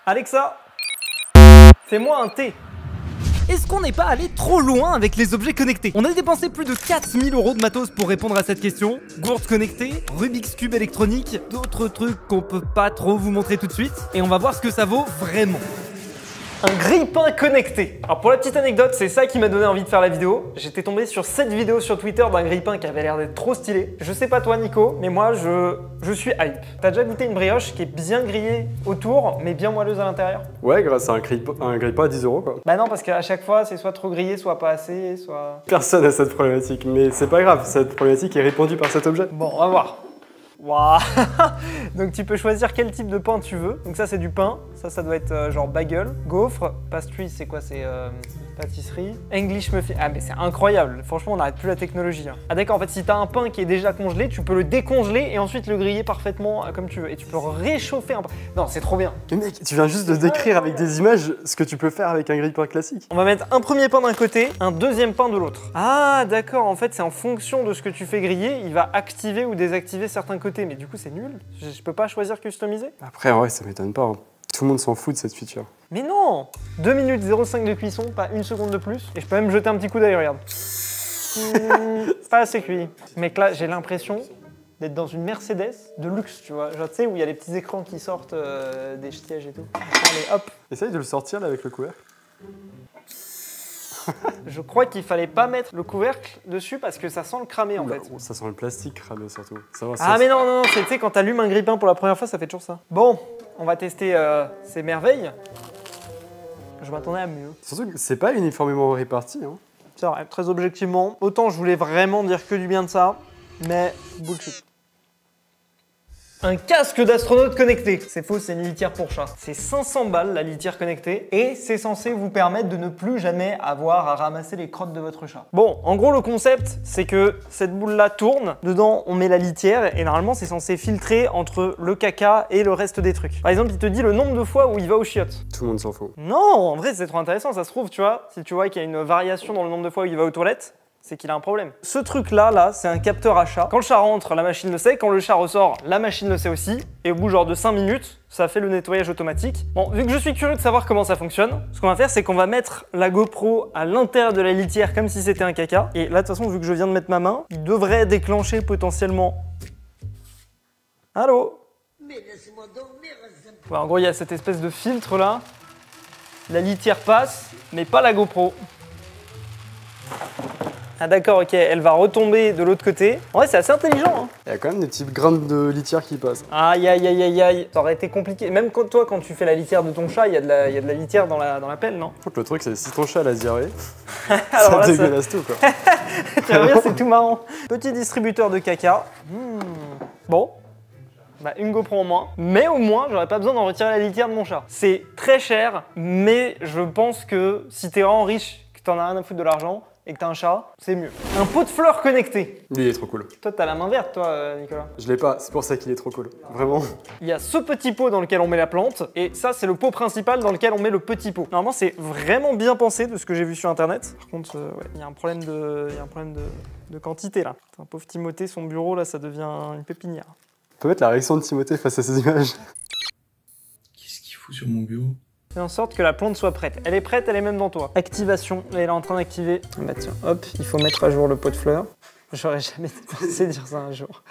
Alexa, fais-moi un thé. Est-ce qu'on n'est pas allé trop loin avec les objets connectés? On a dépensé plus de 4000 € de matos pour répondre à cette question. Gourde connectée, Rubik's Cube électronique, d'autres trucs qu'on peut pas trop vous montrer tout de suite. Et on va voir ce que ça vaut vraiment. Un grille-pain connecté. Alors pour la petite anecdote, c'est ça qui m'a donné envie de faire la vidéo. J'étais tombé sur cette vidéo sur Twitter d'un grille-pain qui avait l'air d'être trop stylé. Je sais pas toi Nico, mais moi je suis hype. T'as déjà goûté une brioche qui est bien grillée autour, mais bien moelleuse à l'intérieur? Ouais, grâce à un grille-pain à 10 € quoi. Bah non, parce qu'à chaque fois c'est soit trop grillé, soit pas assez, soit... Personne n'a cette problématique, mais c'est pas grave, cette problématique est répondue par cet objet. Bon, on va voir. Waouh. Donc tu peux choisir quel type de pain tu veux. Donc ça c'est du pain, ça doit être genre bagel, gaufre, pastry c'est quoi? C'est pâtisserie, English muffin. Ah mais c'est incroyable, franchement on n'arrête plus la technologie hein. Ah d'accord, en fait si t'as un pain qui est déjà congelé, tu peux le décongeler et ensuite le griller parfaitement comme tu veux. Et tu peux réchauffer un pain. Non c'est trop bien. Mais mec, tu viens juste de décrire avec des images ce que tu peux faire avec un grille-pain classique. On va mettre un premier pain d'un côté, un deuxième pain de l'autre. Ah d'accord, en fait c'est en fonction de ce que tu fais griller, il va activer ou désactiver certains côtés. Mais du coup c'est nul, je peux pas choisir customiser. Après ouais, ça m'étonne pas, hein. Tout le monde s'en fout de cette feature. Mais non, 2 minutes 05 de cuisson, pas une seconde de plus. Et je peux même jeter un petit coup d'œil, regarde. Pas assez cuit. Mec là, j'ai l'impression d'être dans une Mercedes de luxe, tu vois. Genre tu sais, où il y a les petits écrans qui sortent des sièges et tout. Allez, hop. Essaye de le sortir là avec le couvercle. Je crois qu'il fallait pas mettre le couvercle dessus parce que ça sent le cramer en fait. Ça sent le plastique cramé surtout. Ça va, ah mais non, tu sais, quand t'allumes un grille-pain pour la première fois, ça fait toujours ça. Bon, on va tester ces merveilles. Je m'attendais à mieux. Surtout que c'est pas uniformément réparti. Hein. C'est vrai, très objectivement. Autant je voulais vraiment dire que du bien de ça, mais bullshit. Un casque d'astronaute connecté. C'est faux, c'est une litière pour chat. C'est 500 balles la litière connectée et c'est censé vous permettre de ne plus jamais avoir à ramasser les crottes de votre chat. Bon, en gros le concept c'est que cette boule là tourne, dedans on met la litière et normalement c'est censé filtrer entre le caca et le reste des trucs. Par exemple il te dit le nombre de fois où il va aux chiottes. Tout le monde s'en fout. Non, en vrai c'est trop intéressant, ça se trouve tu vois, si tu vois qu'il y a une variation dans le nombre de fois où il va aux toilettes, c'est qu'il a un problème. Ce truc-là, c'est un capteur à chat. Quand le chat rentre, la machine le sait. Quand le chat ressort, la machine le sait aussi. Et au bout genre de 5 minutes, ça fait le nettoyage automatique. Bon, vu que je suis curieux de savoir comment ça fonctionne, ce qu'on va faire, c'est qu'on va mettre la GoPro à l'intérieur de la litière comme si c'était un caca. Et là, de toute façon, vu que je viens de mettre ma main, il devrait déclencher potentiellement... Allô? Mais laissez-moi dormir. Ouais, en gros, il y a cette espèce de filtre là. La litière passe, mais pas la GoPro. Ah d'accord, ok, elle va retomber de l'autre côté. En vrai, c'est assez intelligent. Hein. Il y a quand même des petites graines de litière qui passent. Aïe, aïe, aïe, aïe, aïe. Ça aurait été compliqué. Même quand toi, quand tu fais la litière de ton chat, il y a de la litière dans la pelle, non? Le truc, c'est si ton chat a la diarrhée, ça dégueulasse tout, quoi. Tu vas bien, c'est tout marrant. Petit distributeur de caca. Bon. Bah, une GoPro en moins. Mais au moins, j'aurais pas besoin d'en retirer la litière de mon chat. C'est très cher, mais je pense que si t'es vraiment riche, que t'en as rien à foutre de l'argent, et que t'as un chat, c'est mieux. Un pot de fleurs connecté. Lui, il est trop cool. Toi, t'as la main verte, toi, Nicolas. Je l'ai pas, c'est pour ça qu'il est trop cool. Vraiment. Il y a ce petit pot dans lequel on met la plante, et ça, c'est le pot principal dans lequel on met le petit pot. Normalement, c'est vraiment bien pensé de ce que j'ai vu sur Internet. Par contre, ouais, il y a un problème de quantité, là. Un pauvre Timothée, son bureau, là, ça devient une pépinière. On peut mettre la réaction de Timothée face à ces images. Qu'est-ce qu'il fout sur mon bureau? Fais en sorte que la plante soit prête. Elle est prête, elle est même dans toi. Activation, elle est en train d'activer. Bah tiens, hop, il faut mettre à jour le pot de fleurs. J'aurais jamais pensé dire ça un jour.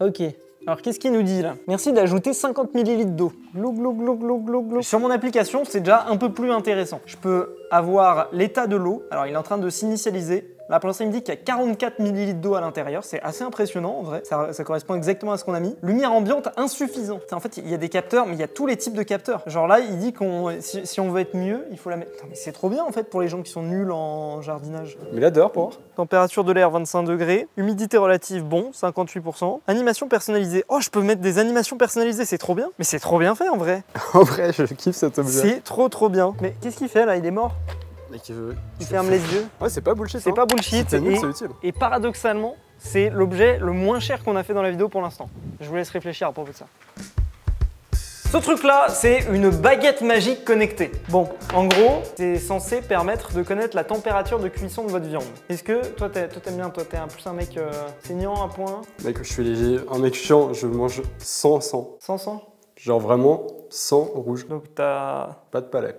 Ok. Alors qu'est-ce qu'il nous dit là? Merci d'ajouter 50 ml d'eau. Glou glou glou glou glou glou. Sur mon application, c'est déjà un peu plus intéressant. Je peux avoir l'état de l'eau. Alors il est en train de s'initialiser. Là, pour l'instant, il me dit qu'il y a 44 ml d'eau à l'intérieur. C'est assez impressionnant, en vrai. Ça correspond exactement à ce qu'on a mis. Lumière ambiante insuffisant. En fait, il y a des capteurs, mais il y a tous les types de capteurs. Genre là, il dit qu'on si on veut être mieux, il faut la mettre... Putain, mais c'est trop bien, en fait, pour les gens qui sont nuls en jardinage. Mais là, dehors, pour voir. Température de l'air, 25 degrés. Humidité relative, bon, 58%. Animation personnalisée. Oh, je peux mettre des animations personnalisées, c'est trop bien. Mais c'est trop bien fait, en vrai. En vrai, je kiffe cet objet. C'est trop bien. Mais qu'est-ce qu'il fait, là? Il est mort? Il ferme les yeux. Ouais, c'est pas bullshit. C'est pas bullshit. C'est utile. Et paradoxalement, c'est l'objet le moins cher qu'on a fait dans la vidéo pour l'instant. Je vous laisse réfléchir à propos de ça. Ce truc-là, c'est une baguette magique connectée. Bon, en gros, c'est censé permettre de connaître la température de cuisson de votre viande. Est-ce que toi, t'aimes bien, toi, t'es plus un mec saignant, à point? Mec, je suis léger, un mec chiant, je mange 100. 100? Genre vraiment, sans rouge. Donc t'as... Pas de palais.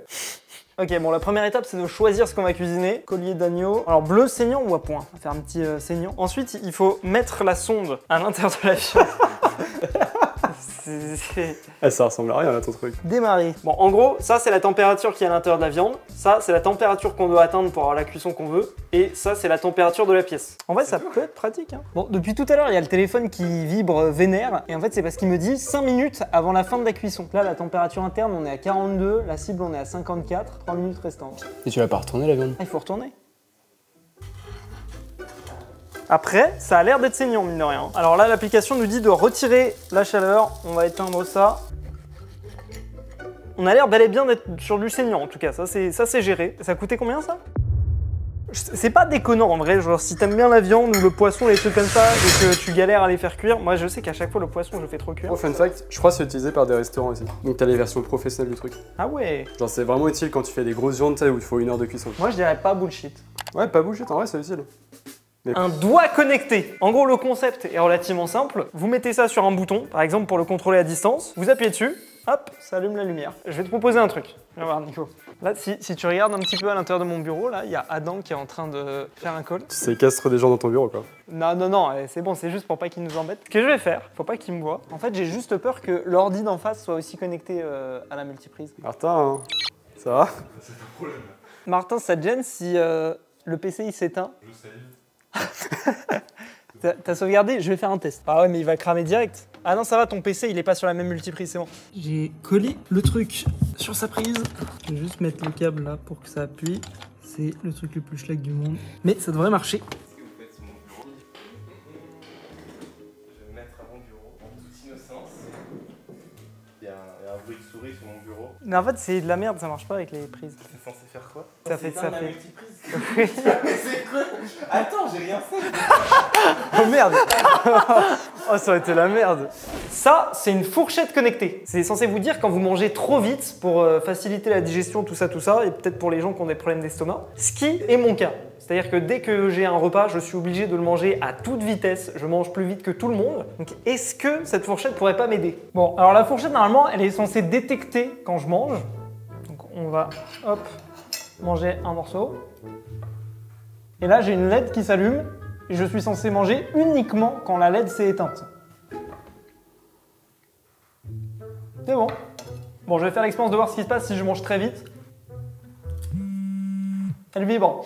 Ok, bon, la première étape, c'est de choisir ce qu'on va cuisiner. Collier d'agneau. Alors, bleu, saignant ou à point? On va faire un petit saignant. Ensuite, il faut mettre la sonde à l'intérieur de la viande. Ça ressemble à rien, là, ton truc. Démarrer. Bon, en gros, ça, c'est la température qui est à l'intérieur de la viande. Ça, c'est la température qu'on doit atteindre pour avoir la cuisson qu'on veut. Et ça, c'est la température de la pièce. En vrai, ça peut être pratique, hein. Bon, depuis tout à l'heure, il y a le téléphone qui vibre vénère. Et en fait, c'est parce qu'il me dit 5 minutes avant la fin de la cuisson. Là, la température interne, on est à 42. La cible, on est à 54. 3 minutes restantes. Et tu vas pas retourner la viande? Ah, il faut retourner. Après, ça a l'air d'être saignant, mine de rien. Alors là, l'application nous dit de retirer la chaleur. On va éteindre ça. On a l'air bel et bien d'être sur du saignant, en tout cas. Ça, c'est géré. Ça a coûté combien, ça? C'est pas déconnant, en vrai. Genre, si t'aimes bien la viande ou le poisson, les trucs comme ça, et que tu galères à les faire cuire, moi, je sais qu'à chaque fois, le poisson, je le fais trop cuire. Oh, fun fact, je crois que c'est utilisé par des restaurants aussi. Donc t'as les versions professionnelles du truc. Ah ouais. Genre, c'est vraiment utile quand tu fais des grosses viandes, tu sais, où il faut 1 heure de cuisson. Moi, je dirais pas bullshit. Ouais, pas bouger, en vrai, c'est utile. Un doigt connecté. En gros, le concept est relativement simple. Vous mettez ça sur un bouton, par exemple pour le contrôler à distance. Vous appuyez dessus, hop, ça allume la lumière. Je vais te proposer un truc. Viens voir, Nico. Là, si tu regardes un petit peu à l'intérieur de mon bureau, là, il y a Adam qui est en train de faire un call. Tu séquestres des gens dans ton bureau, quoi. Non, c'est bon, c'est juste pour pas qu'il nous embête. Ce que je vais faire, faut pas qu'il me voie. En fait, j'ai juste peur que l'ordi d'en face soit aussi connecté à la multiprise. Martin, hein, ça va? C'est un problème. Martin, ça te gêne si le PC il s'éteint? Je sais. T'as sauvegardé? Je vais faire un test. Ah ouais, mais il va cramer direct. Ah non, ça va, ton PC il est pas sur la même multiprise, c'est bon. J'ai collé le truc sur sa prise. Je vais juste mettre le câble là pour que ça appuie. C'est le truc le plus schlag du monde. Mais ça devrait marcher. Qu'est-ce que vous faites sur mon bureau? Je vais me mettre à mon bureau en toute innocence. Il y a un bruit de souris sur mon bureau. Mais en fait, c'est de la merde, ça marche pas avec les prises. C'est censé faire quoi? Ça fait. multiprise. Mais c'est quoi? Attends, j'ai rien fait. Oh merde. Oh, ça aurait été la merde. Ça, c'est une fourchette connectée. C'est censé vous dire quand vous mangez trop vite pour faciliter la digestion, tout ça, et peut-être pour les gens qui ont des problèmes d'estomac. Ce qui est mon cas. C'est-à-dire que dès que j'ai un repas, je suis obligé de le manger à toute vitesse. Je mange plus vite que tout le monde. Donc, est-ce que cette fourchette pourrait pas m'aider? Bon, alors la fourchette, normalement, elle est censée détecter quand je mange. Donc, on va, hop, manger un morceau. Et là, j'ai une LED qui s'allume. Et je suis censé manger uniquement quand la LED s'est éteinte. C'est bon. Bon, je vais faire l'expérience de voir ce qui se passe si je mange très vite. Elle vibre.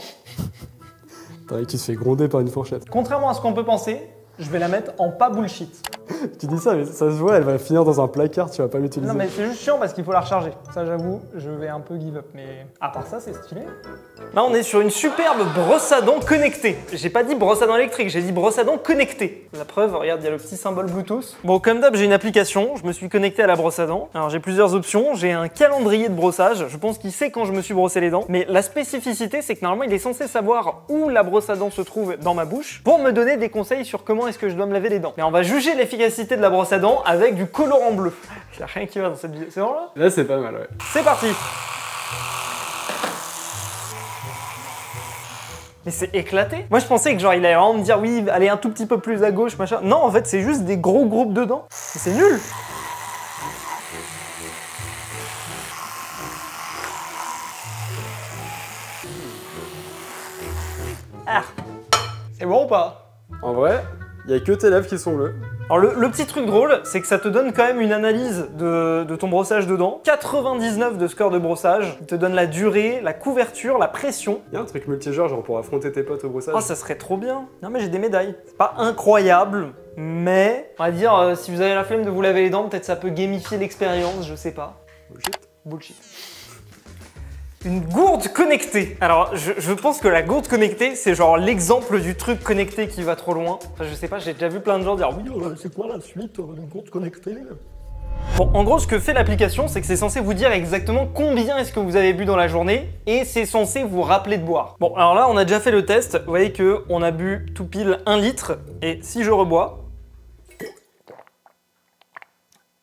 T'as qui se fait gronder par une fourchette. Contrairement à ce qu'on peut penser, je vais la mettre en pas bullshit. Tu dis ça, mais ça se voit, elle va finir dans un placard, tu vas pas l'utiliser. Non mais c'est juste chiant parce qu'il faut la recharger. Ça j'avoue, je vais un peu give up, mais à part ça c'est stylé. Là on est sur une superbe brosse à dents connectée. J'ai pas dit brosse à dents électrique, j'ai dit brosse à dents connectée. La preuve, regarde, il y a le petit symbole Bluetooth. Bon, comme d'hab, j'ai une application, je me suis connecté à la brosse à dents. Alors j'ai plusieurs options, j'ai un calendrier de brossage, je pense qu'il sait quand je me suis brossé les dents. Mais la spécificité, c'est que normalement il est censé savoir où la brosse à dents se trouve dans ma bouche pour me donner des conseils sur comment est-ce que je dois me laver les dents. Mais on va juger l'efficacité de la brosse à dents avec du colorant bleu. Il n'y a rien qui va dans cette vidéo. C'est bon là? Là, c'est pas mal, ouais. C'est parti! Mais c'est éclaté. Moi je pensais que genre il allait vraiment me dire oui, allez un tout petit peu plus à gauche, machin. Non, en fait c'est juste des gros groupes de dents. C'est nul. Ah. C'est bon ou pas? En vrai, il y a que tes lèvres qui sont bleues. Alors le petit truc drôle, c'est que ça te donne quand même une analyse de ton brossage de dents. 99 de score de brossage. Il te donne la durée, la couverture, la pression. Il y a un truc multijoueur, genre pour affronter tes potes au brossage. Oh, ça serait trop bien. Non mais j'ai des médailles. C'est pas incroyable, mais on va dire si vous avez la flemme de vous laver les dents, peut-être ça peut gamifier l'expérience, je sais pas. Bullshit. Bullshit. Une gourde connectée. Alors, je pense que la gourde connectée, c'est genre l'exemple du truc connecté qui va trop loin. Enfin, je sais pas, j'ai déjà vu plein de gens dire « Oui, c'est quoi la suite d'une gourde connectée ?» Bon, en gros, ce que fait l'application, c'est que c'est censé vous dire exactement combien est-ce que vous avez bu dans la journée et c'est censé vous rappeler de boire. Bon, alors là, on a déjà fait le test. Vous voyez qu'on a bu tout pile 1 litre et si je rebois...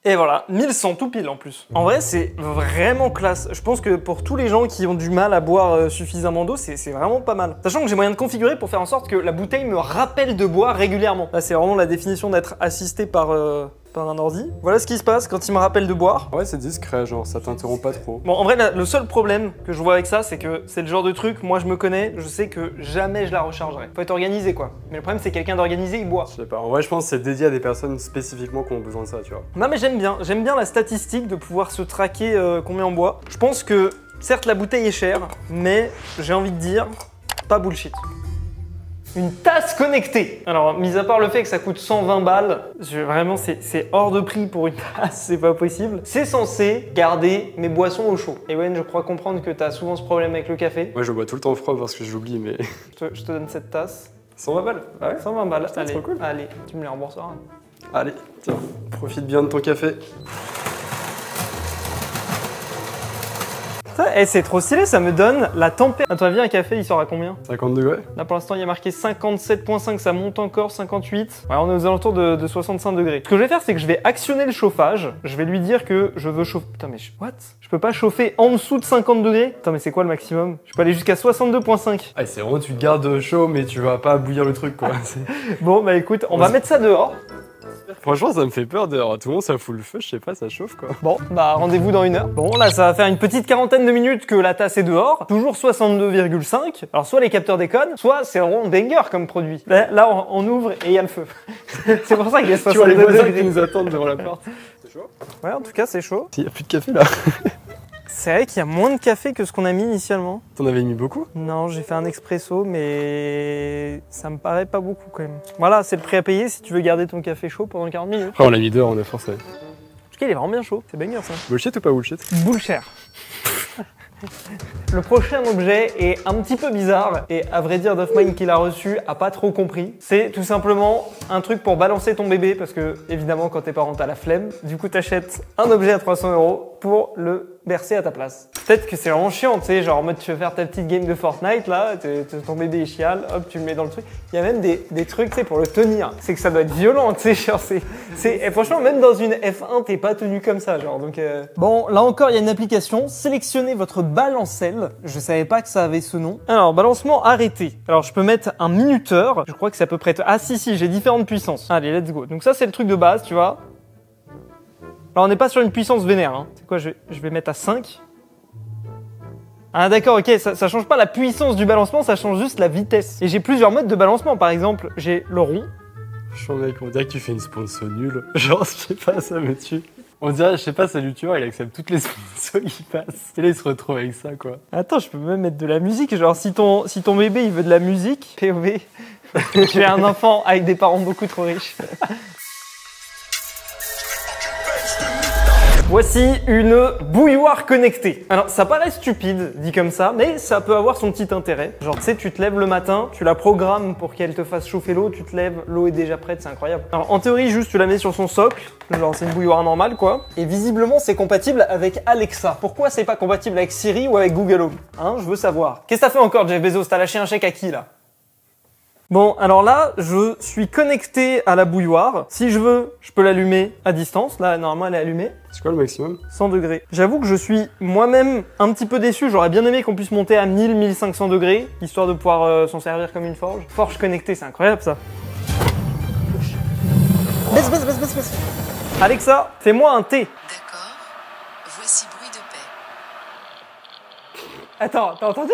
Et voilà, 1100 tout pile en plus. En vrai, c'est vraiment classe. Je pense que pour tous les gens qui ont du mal à boire suffisamment d'eau, c'est vraiment pas mal. Sachant que j'ai moyen de configurer pour faire en sorte que la bouteille me rappelle de boire régulièrement. Là, c'est vraiment la définition d'être assisté par par un ordi. Voilà ce qui se passe quand il me rappelle de boire. Ouais, c'est discret, genre ça t'interrompt pas trop. Bon, en vrai, le seul problème que je vois avec ça, c'est que c'est le genre de truc, moi je me connais, je sais que jamais je la rechargerai. Faut être organisé quoi. Mais le problème, c'est quelqu'un d'organisé, il boit. Je sais pas, en vrai, je pense que c'est dédié à des personnes spécifiquement qui ont besoin de ça, tu vois. Non, mais j'aime bien la statistique de pouvoir se traquer combien on boit. Je pense que, certes, la bouteille est chère, mais j'ai envie de dire, pas bullshit. Une tasse connectée. Alors, mis à part le fait que ça coûte 120 balles, vraiment, c'est hors de prix pour une tasse, c'est pas possible. C'est censé garder mes boissons au chaud. Et Wen, je crois comprendre que t'as souvent ce problème avec le café. Moi, je bois tout le temps froid parce que je l'oublie, mais... Je te donne cette tasse. 120 balles. Ah ouais 120 balles, Putain, allez, trop cool. allez, tu me les rembourseras. Allez, tiens, profite bien de ton café. C'est trop stylé, ça me donne la température. À ton avis, un café, il sort à combien? 50 degrés. Là, pour l'instant, il y a marqué 57,5, ça monte encore, 58. Ouais, on est aux alentours de 65 degrés. Ce que je vais faire, c'est que je vais actionner le chauffage. Je vais lui dire que je veux chauffer... Putain, mais what? Je peux pas chauffer en dessous de 50 degrés? Putain, mais c'est quoi le maximum? Je peux aller jusqu'à 62,5. Ah, c'est vraiment, tu gardes chaud, mais tu vas pas bouillir le truc, quoi. Bon, bah écoute, on va mettre ça dehors. Franchement, ça me fait peur dehors. Tout le monde, ça fout le feu, je sais pas, ça chauffe, quoi. Bon, bah rendez-vous dans 1 heure. Bon, là, ça va faire une petite quarantaine de minutes que la tasse est dehors. Toujours 62,5. Alors, soit les capteurs déconnent, soit c'est vraiment banger comme produit. Là on ouvre et il y a le feu. C'est pour ça qu'il y a 62 Tu vois les voisins degrés. qui nous attendent devant la porte. C'est chaud? Ouais, en tout cas, c'est chaud. Il y a plus de café, là. C'est vrai qu'il y a moins de café que ce qu'on a mis initialement. T'en avais mis beaucoup? Non, j'ai fait un expresso, mais ça me paraît pas beaucoup quand même. Voilà, c'est le prix à payer si tu veux garder ton café chaud pendant 40 minutes. Après, on l'a mis dehors, on a forcé. En tout cas, il est vraiment bien chaud. C'est banger ça. Bullshit ou pas bullshit? Bullshit. Le prochain objet est un petit peu bizarre et à vrai dire Duffmine qui l'a reçu a pas trop compris. C'est tout simplement un truc pour balancer ton bébé parce que évidemment quand t'es parent t'as la flemme. Du coup t'achètes un objet à 300 € pour le bercer à ta place. Peut-être que c'est vraiment chiant, tu sais, genre en mode tu veux faire ta petite game de Fortnite là, ton bébé il chiale, hop tu le mets dans le truc. Il y a même des trucs tu sais pour le tenir. C'est que ça doit être violent, tu sais, genre et franchement même dans une F1 t'es pas tenu comme ça genre donc. Bon là encore il y a une application, sélectionnez votre balancelle. Je savais pas que ça avait ce nom. Alors balancement arrêté. Alors je peux mettre un minuteur. Je crois que ça peut prêter. Ah si j'ai différentes puissances. Allez let's go. Donc ça c'est le truc de base tu vois. Alors on n'est pas sur une puissance vénère. Hein. C'est quoi je vais mettre à 5. Ah d'accord ok ça change pas la puissance du balancement, ça change juste la vitesse. Et j'ai plusieurs modes de balancement. Par exemple j'ai le rond. Je suis mec, on dirait que tu fais une sponsor nulle. Genre je sais pas ça me tue. On dirait, je sais pas, c'est le youtubeur, il accepte toutes les sponsors qui passent. Et là, il se retrouve avec ça, quoi. Attends, je peux même mettre de la musique. Genre, si ton bébé, il veut de la musique, POV, j'ai un enfant avec des parents beaucoup trop riches. Voici une bouilloire connectée. Alors, ça paraît stupide, dit comme ça, mais ça peut avoir son petit intérêt. Genre, tu sais, tu te lèves le matin, tu la programmes pour qu'elle te fasse chauffer l'eau, tu te lèves, l'eau est déjà prête, c'est incroyable. Alors, en théorie, juste, tu la mets sur son socle, genre, c'est une bouilloire normale, quoi. Et visiblement, c'est compatible avec Alexa. Pourquoi c'est pas compatible avec Siri ou avec Google Home? Hein, je veux savoir. Qu'est-ce que t'as fait encore, Jeff Bezos? T'as lâché un chèque à qui, là? Bon, alors là, je suis connecté à la bouilloire. Si je veux, je peux l'allumer à distance. Là, normalement, elle est allumée. C'est quoi le maximum? 100 degrés. J'avoue que je suis moi-même un petit peu déçu. J'aurais bien aimé qu'on puisse monter à 1000-1500 degrés, histoire de pouvoir s'en servir comme une forge. Forge connectée, c'est incroyable ça. Baisse. Alexa, fais-moi un thé. D'accord. Voici bruit de paix. Attends, t'as entendu?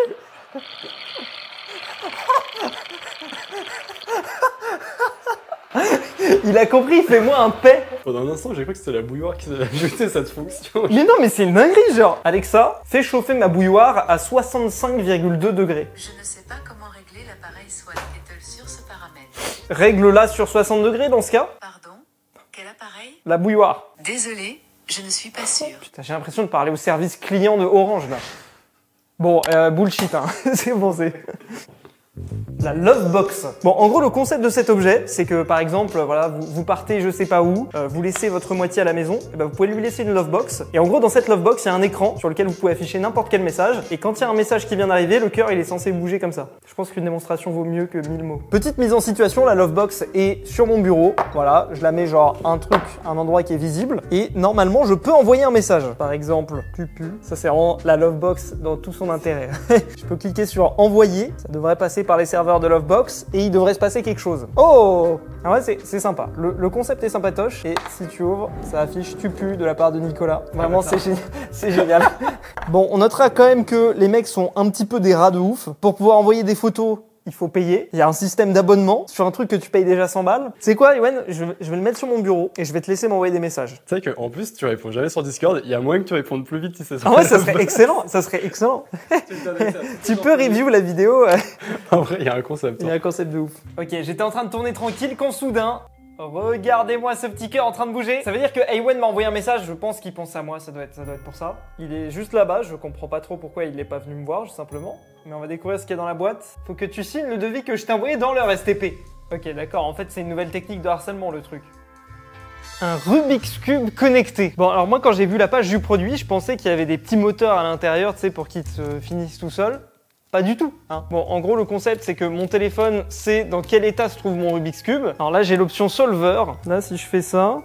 Il a compris, fais-moi un paix. Pendant un instant, j'ai cru que c'était la bouilloire qui avait ajouté cette fonction. Mais non, mais c'est une dinguerie, genre. Alexa, fais chauffer ma bouilloire à 65,2 degrés. Je ne sais pas comment régler l'appareil Swan Kettle sur ce paramètre. Règle-la sur 60 degrés dans ce cas. Pardon? Quel appareil? La bouilloire. Désolé, je ne suis pas sûre. Putain, j'ai l'impression de parler au service client de Orange, là. Bon, bullshit, hein. C'est bon, c'est... La Love Box. Bon, en gros, le concept de cet objet, c'est que par exemple, voilà, vous partez je sais pas où, vous laissez votre moitié à la maison, et ben vous pouvez lui laisser une Love Box. Et en gros, dans cette Love Box, il y a un écran sur lequel vous pouvez afficher n'importe quel message. Et quand il y a un message qui vient d'arriver, le cœur il est censé bouger comme ça. Je pense qu'une démonstration vaut mieux que 1000 mots. Petite mise en situation, la Love Box est sur mon bureau. Voilà, je la mets genre un endroit qui est visible. Et normalement, je peux envoyer un message. Par exemple, pupu. Ça, c'est vraiment la Love Box dans tout son intérêt. Je peux cliquer sur envoyer. Ça devrait passer par les serveurs l'intérieur de Lovebox et il devrait se passer quelque chose. Oh! Ah ouais, c'est sympa. Le concept est sympatoche et si tu ouvres, ça affiche tu pues de la part de Nicolas. Vraiment, c'est génial. Bon, on notera quand même que les mecs sont un petit peu des rats de ouf. Pour pouvoir envoyer des photos, il faut payer. Il y a un système d'abonnement sur un truc que tu payes déjà 100 balles. C'est quoi, Yoann? Je vais le mettre sur mon bureau et je vais te laisser m'envoyer des messages. Tu sais qu'en plus, tu réponds jamais sur Discord. Il y a moyen que tu répondes plus vite si c'est ça. Ah ouais, ça serait excellent. Ça serait excellent. Tu peux review la vidéo. En vrai, il y a un concept. Il y a un concept de ouf. Ok, j'étais en train de tourner tranquille quand soudain... Regardez-moi ce petit cœur en train de bouger. Ça veut dire que Awen m'a envoyé un message, je pense qu'il pense à moi, ça doit être pour ça. Il est juste là-bas, je comprends pas trop pourquoi il n'est pas venu me voir, tout simplement. Mais on va découvrir ce qu'il y a dans la boîte. Faut que tu signes le devis que je t'ai envoyé dans leur STP. Ok, d'accord, en fait c'est une nouvelle technique de harcèlement le truc. Un Rubik's Cube connecté. Bon, alors moi quand j'ai vu la page du produit, je pensais qu'il y avait des petits moteurs à l'intérieur, tu sais, pour qu'ils se finissent tout seuls. Pas du tout, hein. Bon, en gros, le concept, c'est que mon téléphone sait dans quel état se trouve mon Rubik's Cube. Alors là, j'ai l'option Solver. Là, si je fais ça...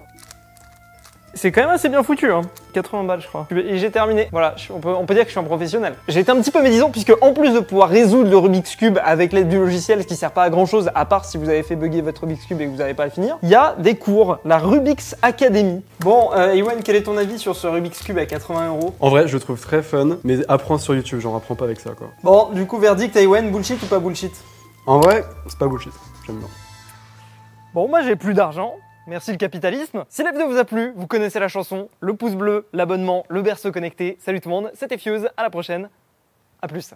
C'est quand même assez bien foutu, hein. 80 balles, je crois. Et j'ai terminé. Voilà, on peut dire que je suis un professionnel. J'ai été un petit peu médisant, puisque en plus de pouvoir résoudre le Rubik's Cube avec l'aide du logiciel, ce qui sert pas à grand chose, à part si vous avez fait bugger votre Rubik's Cube et que vous n'avez pas à le finir, il y a des cours, la Rubik's Academy. Bon, Ewan, quel est ton avis sur ce Rubik's Cube à 80 €? En vrai, je le trouve très fun, mais apprends sur YouTube, j'en apprends pas avec ça, quoi. Bon, du coup, verdict, Ewan, bullshit ou pas bullshit? En vrai, c'est pas bullshit. J'aime bien. Bon, moi j'ai plus d'argent. Merci le capitalisme. Si la vidéo vous a plu, vous connaissez la chanson, le pouce bleu, l'abonnement, le berceau connecté. Salut tout le monde, c'était Fuse, à la prochaine. À plus.